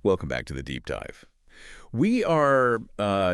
Welcome back to the Deep Dive. We are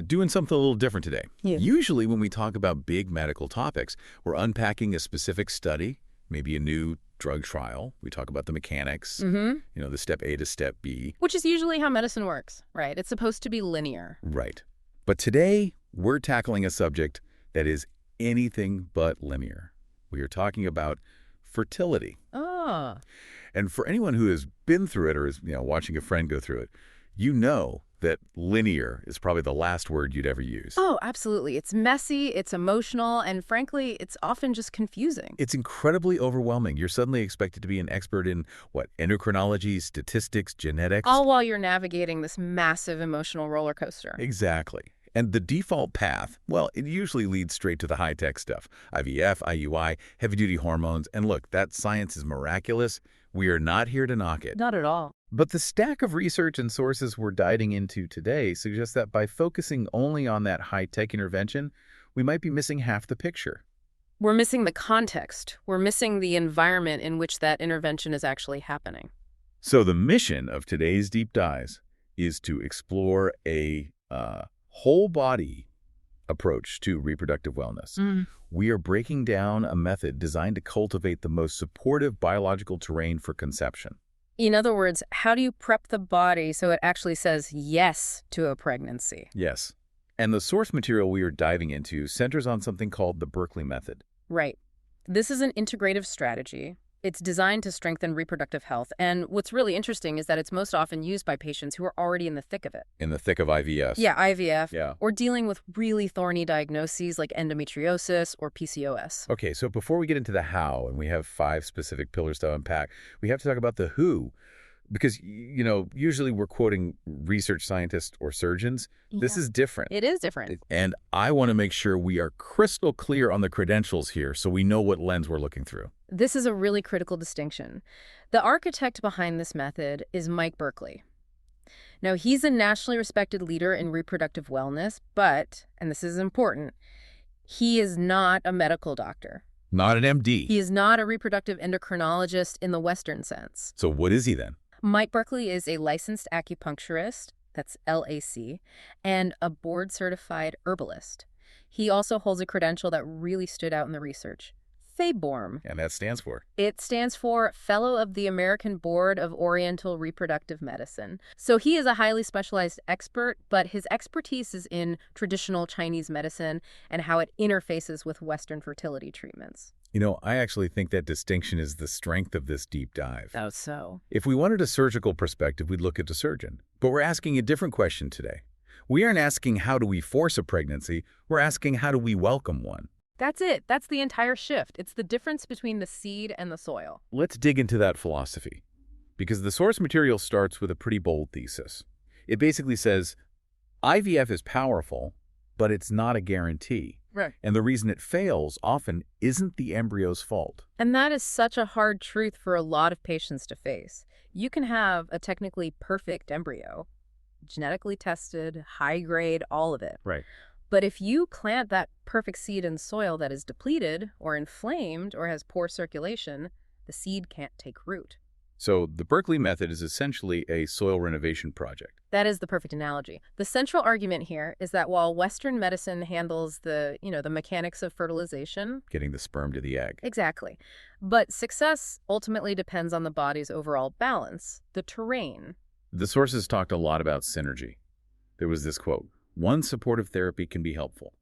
doing something a little different today. Yeah. Usually when we talk about big medical topics, we're unpacking a specific study, maybe a new drug trial. We talk about the mechanics, the step A to step B. Which is usually how medicine works, right? It's supposed to be linear. Right. But today, we're tackling a subject that is anything but linear. We are talking about fertility. Oh. And for anyone who has been through it or is watching a friend go through it, you know that linear is probably the last word you'd ever use. Oh, absolutely. It's messy, it's emotional, and frankly, it's often just confusing. It's incredibly overwhelming. You're suddenly expected to be an expert in, endocrinology, statistics, genetics. All while you're navigating this massive emotional roller coaster. Exactly. And the default path, well, it usually leads straight to the high-tech stuff. IVF, IUI, heavy-duty hormones. And look, that science is miraculous. We are not here to knock it. Not at all. But the stack of research and sources we're diving into today suggests that by focusing only on that high-tech intervention, we might be missing half the picture. We're missing the context. We're missing the environment in which that intervention is actually happening. So the mission of today's Deep Dives is to explore a whole-body approach to reproductive wellness. We are breaking down a method designed to cultivate the most supportive biological terrain for conception. In other words, how do you prep the body so it actually says yes to a pregnancy? Yes. And the source material we are diving into centers on something called the Berkeley method. Right. This is an integrative strategy. It's designed to strengthen reproductive health. And what's really interesting is that it's most often used by patients who are already in the thick of it. In the thick of IVF. Yeah, IVF. Yeah. Or dealing with really thorny diagnoses like endometriosis or PCOS. Okay, so before we get into the how, and we have 5 specific pillars to unpack, we have to talk about the who. Because, usually we're quoting research scientists or surgeons. Yeah. This is different. It is different. And I want to make sure we are crystal clear on the credentials here so we know what lens we're looking through. This is a really critical distinction. The architect behind this method is Mike Berkeley. Now, he's a nationally respected leader in reproductive wellness, but, and this is important, he is not a medical doctor. Not an MD. He is not a reproductive endocrinologist in the Western sense. So what is he then? Mike Berkeley is a licensed acupuncturist, that's LAC, and a board-certified herbalist. He also holds a credential that really stood out in the research. FABORM. And that stands for? It stands for Fellow of the American Board of Oriental Reproductive Medicine. So he is a highly specialized expert, but his expertise is in traditional Chinese medicine and how it interfaces with Western fertility treatments. I actually think that distinction is the strength of this deep dive. Oh, so? If we wanted a surgical perspective, we'd look at the surgeon. But we're asking a different question today. We aren't asking how do we force a pregnancy, we're asking how do we welcome one. That's it. That's the entire shift. It's the difference between the seed and the soil. Let's dig into that philosophy. Because the source material starts with a pretty bold thesis. It basically says, IVF is powerful, but it's not a guarantee. Right. And the reason it fails often isn't the embryo's fault. And that is such a hard truth for a lot of patients to face. You can have a technically perfect embryo, genetically tested, high grade, all of it. Right. But if you plant that perfect seed in soil that is depleted or inflamed or has poor circulation, the seed can't take root. So the Berkeley method is essentially a soil renovation project. That is the perfect analogy. The central argument here is that while Western medicine handles the mechanics of fertilization, Getting the sperm to the egg. exactly, but success ultimately depends on the body's overall balance, the terrain. The sources talked a lot about synergy. There was this quote, "One supportive therapy can be helpful,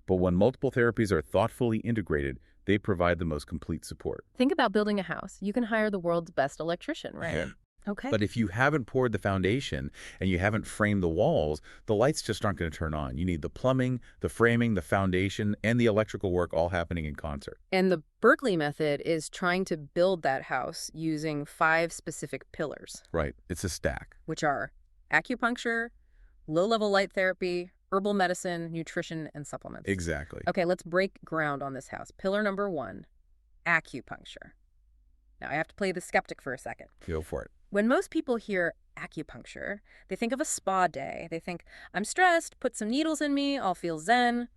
but when multiple therapies are thoughtfully integrated, they provide the most complete support." Think about building a house. You can hire the world's best electrician, right? Yeah. Okay. But if you haven't poured the foundation and you haven't framed the walls, the lights just aren't going to turn on. You need the plumbing, the framing, the foundation, and the electrical work all happening in concert. And the Berkeley method is trying to build that house using 5 specific pillars, Right. It's a stack. which are acupuncture, low-level light therapy, herbal medicine, nutrition, and supplements. Exactly. Okay, let's break ground on this house. Pillar number 1, acupuncture. Now, I have to play the skeptic for a second. Go for it. When most people hear acupuncture, they think of a spa day. They think, I'm stressed, put some needles in me, I'll feel zen.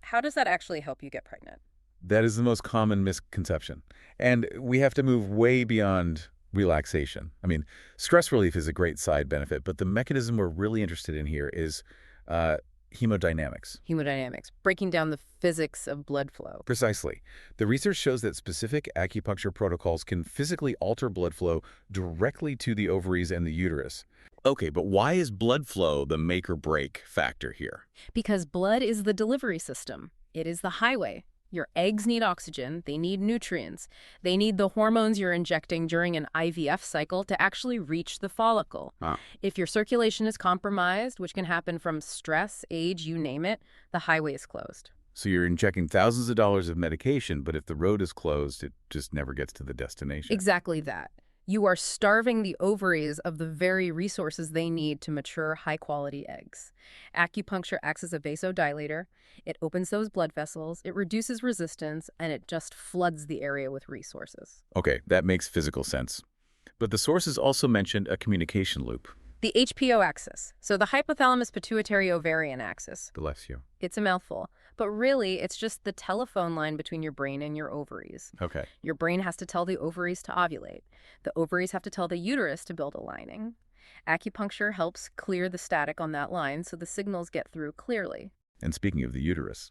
How does that actually help you get pregnant? That is the most common misconception. And we have to move way beyond relaxation. I mean, stress relief is a great side benefit, but the mechanism we're really interested in here is hemodynamics. Hemodynamics, breaking down the physics of blood flow. Precisely. The research shows that specific acupuncture protocols can physically alter blood flow directly to the ovaries and the uterus. Okay, but why is blood flow the make or break factor here? Because blood is the delivery system. It is the highway. Your eggs need oxygen, they need nutrients, they need the hormones you're injecting during an IVF cycle to actually reach the follicle. If your circulation is compromised, which can happen from stress, age, you name it, the highway is closed. So you're injecting thousands of dollars of medication, but if the road is closed, it just never gets to the destination. Exactly that. You are starving the ovaries of the very resources they need to mature high-quality eggs. Acupuncture acts as a vasodilator. It opens those blood vessels, it reduces resistance, and it just floods the area with resources. Okay, that makes physical sense. But the sources also mentioned a communication loop. The HPO axis, so the hypothalamus-pituitary-ovarian axis. Bless you. It's a mouthful, but really it's just the telephone line between your brain and your ovaries. Okay. Your brain has to tell the ovaries to ovulate. The ovaries have to tell the uterus to build a lining. Acupuncture helps clear the static on that line so the signals get through clearly. And speaking of the uterus,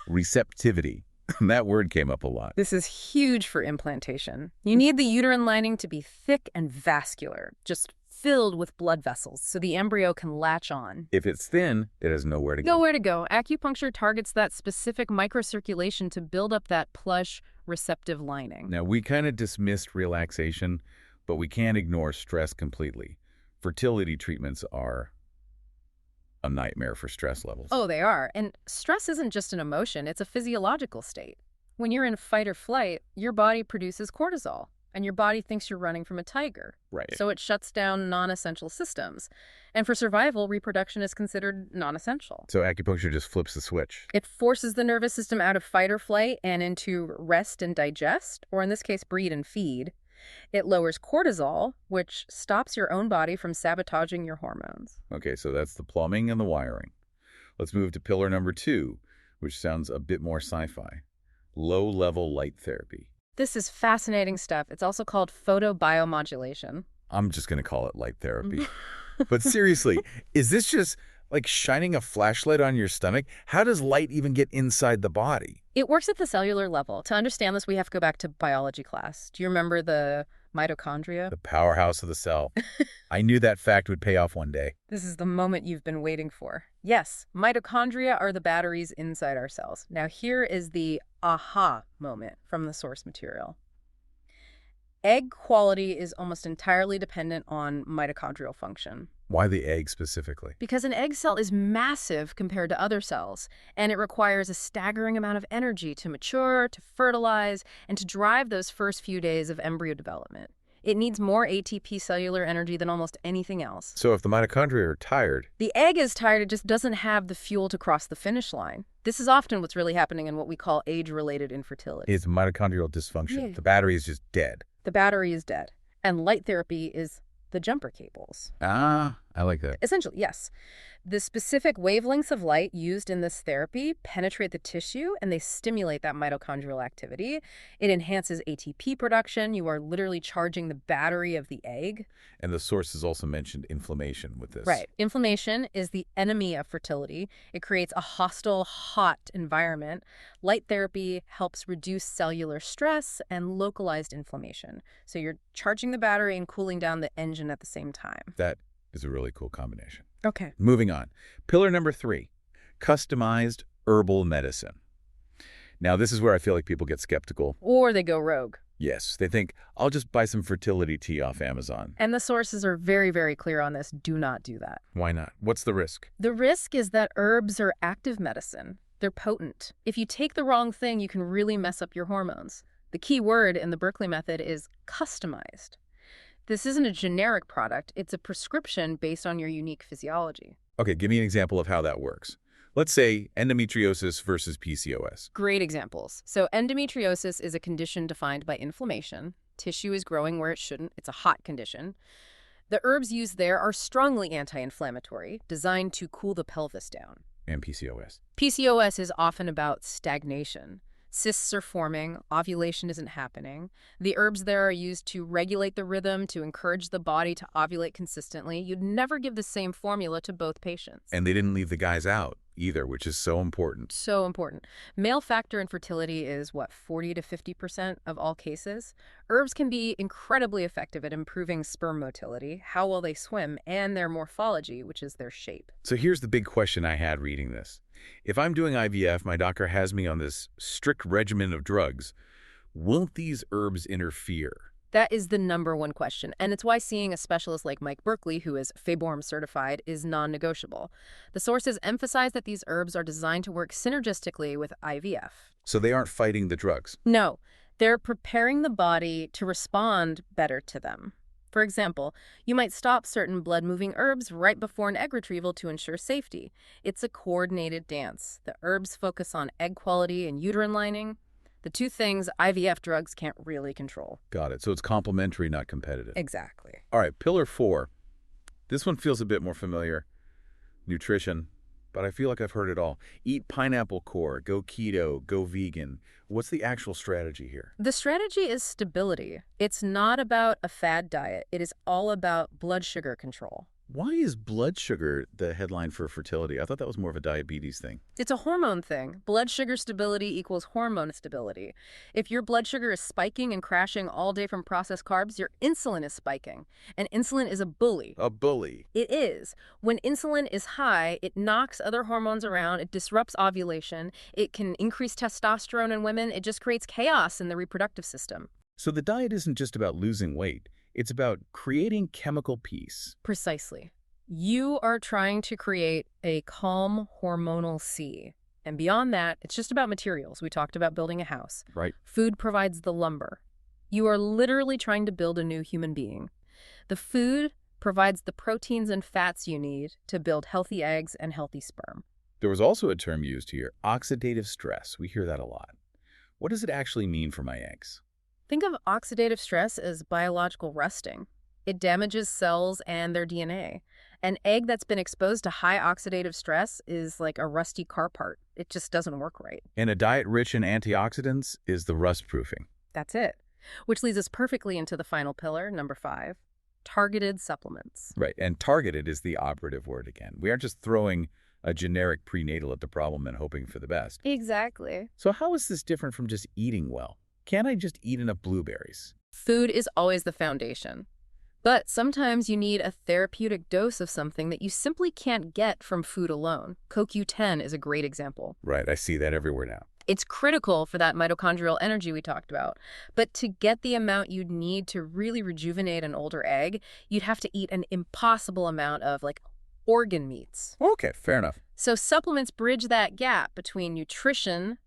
receptivity. That word came up a lot. This is huge for implantation. You need the uterine lining to be thick and vascular, just filled with blood vessels so the embryo can latch on. If it's thin, it has nowhere to go. Nowhere to go. Acupuncture targets that specific microcirculation to build up that plush, receptive lining. Now, we kind of dismissed relaxation, but we can't ignore stress completely. Fertility treatments are a nightmare for stress levels. Oh, they are. And stress isn't just an emotion, it's a physiological state. When you're in fight or flight, your body produces cortisol, and your body thinks you're running from a tiger. Right. So it shuts down non-essential systems. And for survival, reproduction is considered non-essential. So acupuncture just flips the switch. It forces the nervous system out of fight or flight and into rest and digest, or in this case, breed and feed. It lowers cortisol, which stops your own body from sabotaging your hormones. Okay, so that's the plumbing and the wiring. Let's move to pillar number 2, which sounds a bit more sci-fi. Low-level light therapy. This is fascinating stuff. It's also called photobiomodulation. I'm just going to call it light therapy. But seriously, is this just like shining a flashlight on your stomach? How does light even get inside the body? It works at the cellular level. To understand this, we have to go back to biology class. Do you remember the mitochondria? The powerhouse of the cell. I knew that fact would pay off one day. This is the moment you've been waiting for. Yes, mitochondria are the batteries inside our cells. Now here is the aha moment from the source material. Egg quality is almost entirely dependent on mitochondrial function. Why the egg specifically? Because an egg cell is massive compared to other cells, and it requires a staggering amount of energy to mature, to fertilize, and to drive those first few days of embryo development. It needs more ATP cellular energy than almost anything else. So if the mitochondria are tired... The egg is tired, it just doesn't have the fuel to cross the finish line. This is often what's really happening in what we call age-related infertility. It's mitochondrial dysfunction. Yeah. The battery is just dead. The battery is dead. And light therapy is the jumper cables. Ah, I like that. Essentially, yes. The specific wavelengths of light used in this therapy penetrate the tissue and they stimulate that mitochondrial activity. It enhances ATP production. You are literally charging the battery of the egg. And the sources also mentioned inflammation with this. Right. Inflammation is the enemy of fertility. It creates a hostile, hot environment. Light therapy helps reduce cellular stress and localized inflammation. So you're charging the battery and cooling down the engine at the same time. That is a really cool combination. Okay. Moving on. Pillar number 3, customized herbal medicine. Now, this is where I feel like people get skeptical. Or they go rogue. Yes, they think, I'll just buy some fertility tea off Amazon. And the sources are very, very clear on this. Do not do that. Why not? What's the risk? The risk is that herbs are active medicine. They're potent. If you take the wrong thing, you can really mess up your hormones. The key word in the Berkeley method is customized. This isn't a generic product. It's a prescription based on your unique physiology. Okay, give me an example of how that works. Let's say endometriosis versus PCOS. Great examples. So endometriosis is a condition defined by inflammation. Tissue is growing where it shouldn't. It's a hot condition. The herbs used there are strongly anti-inflammatory, designed to cool the pelvis down. And PCOS. PCOS is often about stagnation. Cysts are forming, ovulation isn't happening. The herbs there are used to regulate the rhythm, to encourage the body to ovulate consistently. You'd never give the same formula to both patients. And they didn't leave the guys out either, which is so important. So important. Male factor infertility is, what, 40 to 50% of all cases? Herbs can be incredibly effective at improving sperm motility, how well they swim, and their morphology, which is their shape. So here's the big question I had reading this. If I'm doing IVF, my doctor has me on this strict regimen of drugs. Won't these herbs interfere? That is the #1 question, and it's why seeing a specialist like Mike Berkeley, who is FABORM certified, is non-negotiable. The sources emphasize that these herbs are designed to work synergistically with IVF. So they aren't fighting the drugs? No, they're preparing the body to respond better to them. For example, you might stop certain blood-moving herbs right before an egg retrieval to ensure safety. It's a coordinated dance. The herbs focus on egg quality and uterine lining, the two things IVF drugs can't really control. Got it. So it's complementary, not competitive. Exactly. All right, pillar 4. This one feels a bit more familiar. Nutrition. But I feel like I've heard it all. Eat pineapple core, go keto, go vegan. What's the actual strategy here? The strategy is stability. It's not about a fad diet. It is all about blood sugar control. Why is blood sugar the headline for fertility? I thought that was more of a diabetes thing. It's a hormone thing. Blood sugar stability equals hormone stability. If your blood sugar is spiking and crashing all day from processed carbs, your insulin is spiking. And insulin is a bully. A bully. It is. When insulin is high, it knocks other hormones around, it disrupts ovulation, it can increase testosterone in women, it just creates chaos in the reproductive system. So the diet isn't just about losing weight. It's about creating chemical peace. Precisely. You are trying to create a calm hormonal sea. And beyond that, it's just about materials. We talked about building a house. Right. Food provides the lumber. You are literally trying to build a new human being. The food provides the proteins and fats you need to build healthy eggs and healthy sperm. There was also a term used here, oxidative stress. We hear that a lot. What does it actually mean for my eggs? Think of oxidative stress as biological rusting. It damages cells and their DNA. An egg that's been exposed to high oxidative stress is like a rusty car part. It just doesn't work right. And a diet rich in antioxidants is the rust proofing. That's it. Which leads us perfectly into the final pillar, #5, targeted supplements. Right, and targeted is the operative word again. We aren't just throwing a generic prenatal at the problem and hoping for the best. Exactly. So how is this different from just eating well? Can't I just eat enough blueberries? Food is always the foundation. But sometimes you need a therapeutic dose of something that you simply can't get from food alone. CoQ10 is a great example. Right, I see that everywhere now. It's critical for that mitochondrial energy we talked about. But to get the amount you'd need to really rejuvenate an older egg, you'd have to eat an impossible amount of, organ meats. Okay, fair enough. So supplements bridge that gap between nutrition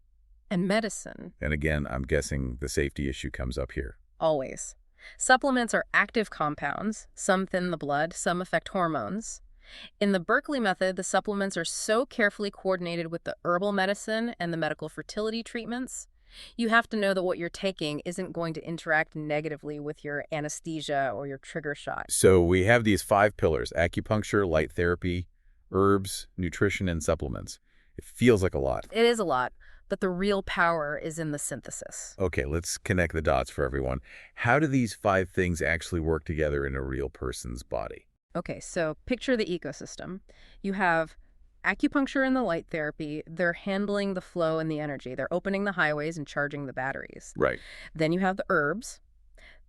and medicine. And again, I'm guessing the safety issue comes up here. Always. Supplements are active compounds. Some thin the blood, some affect hormones. In the Berkeley method, the supplements are so carefully coordinated with the herbal medicine and the medical fertility treatments. You have to know that what you're taking isn't going to interact negatively with your anesthesia or your trigger shot. So we have these 5 pillars: acupuncture, light therapy, herbs, nutrition, and supplements. It feels like a lot. It is a lot, but the real power is in the synthesis. Okay, let's connect the dots for everyone. How do these 5 things actually work together in a real person's body? Okay, so picture the ecosystem. You have acupuncture and the light therapy. They're handling the flow and the energy. They're opening the highways and charging the batteries. Right. Then you have the herbs.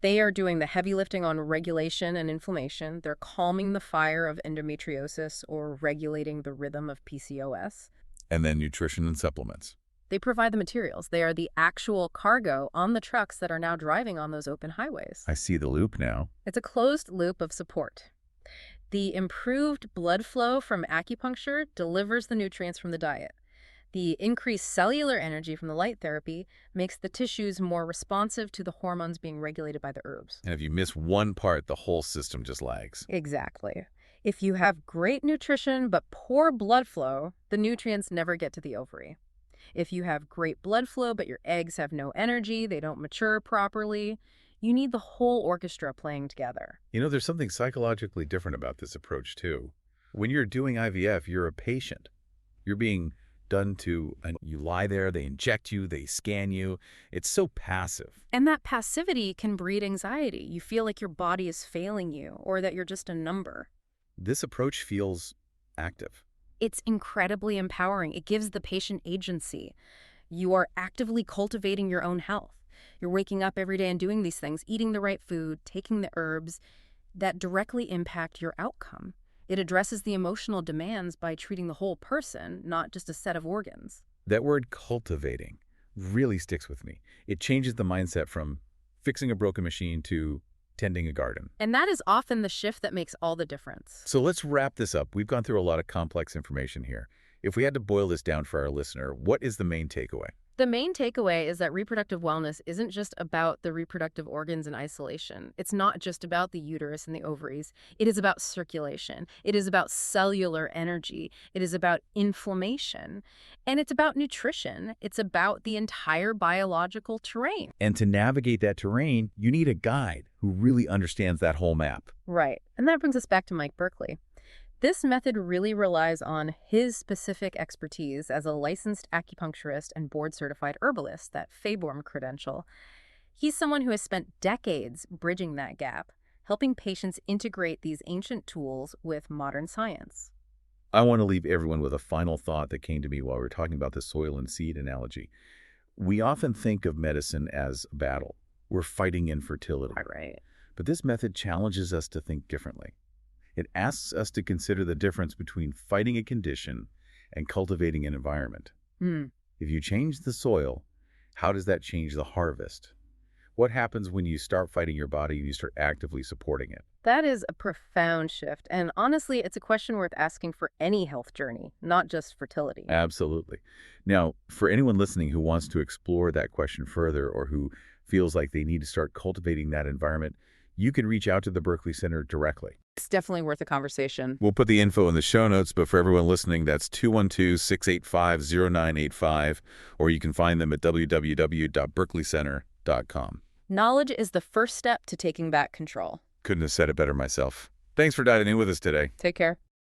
They are doing the heavy lifting on regulation and inflammation. They're calming the fire of endometriosis or regulating the rhythm of PCOS. And then nutrition and supplements. They provide the materials. They are the actual cargo on the trucks that are now driving on those open highways. I see the loop now. It's a closed loop of support. The improved blood flow from acupuncture delivers the nutrients from the diet. The increased cellular energy from the light therapy makes the tissues more responsive to the hormones being regulated by the herbs. And if you miss one part, the whole system just lags. Exactly. If you have great nutrition but poor blood flow, the nutrients never get to the ovary. If you have great blood flow but your eggs have no energy, they don't mature properly, you need the whole orchestra playing together. You know, there's something psychologically different about this approach, too. When you're doing IVF, you're a patient. You're being done to, and you lie there, they inject you, they scan you. It's so passive. And that passivity can breed anxiety. You feel like your body is failing you or that you're just a number. This approach feels active. It's incredibly empowering. It gives the patient agency. You are actively cultivating your own health. You're waking up every day and doing these things, eating the right food, taking the herbs that directly impact your outcome. It addresses the emotional demands by treating the whole person, not just a set of organs. That word cultivating really sticks with me. It changes the mindset from fixing a broken machine to tending a garden. And that is often the shift that makes all the difference. So let's wrap this up. We've gone through a lot of complex information here. If we had to boil this down for our listener, what is the main takeaway? The main takeaway is that reproductive wellness isn't just about the reproductive organs in isolation. It's not just about the uterus and the ovaries. It is about circulation. It is about cellular energy. It is about inflammation. And it's about nutrition. It's about the entire biological terrain. And to navigate that terrain, you need a guide who really understands that whole map. Right. And that brings us back to Mike Berkeley. This method really relies on his specific expertise as a licensed acupuncturist and board-certified herbalist, that FABORM credential. He's someone who has spent decades bridging that gap, helping patients integrate these ancient tools with modern science. I want to leave everyone with a final thought that came to me while we were talking about the soil and seed analogy. We often think of medicine as a battle. We're fighting infertility. Right. But this method challenges us to think differently. It asks us to consider the difference between fighting a condition and cultivating an environment. If you change the soil, how does that change the harvest? What happens when you start fighting your body and you start actively supporting it? That is a profound shift. And honestly, it's a question worth asking for any health journey, not just fertility. Absolutely. Now, for anyone listening who wants to explore that question further or who feels like they need to start cultivating that environment, you can reach out to the Berkeley Center directly. It's definitely worth a conversation. We'll put the info in the show notes, but for everyone listening, that's 212-685-0985, or you can find them at www.berkeleycenter.com. Knowledge is the first step to taking back control. Couldn't have said it better myself. Thanks for diving in with us today. Take care.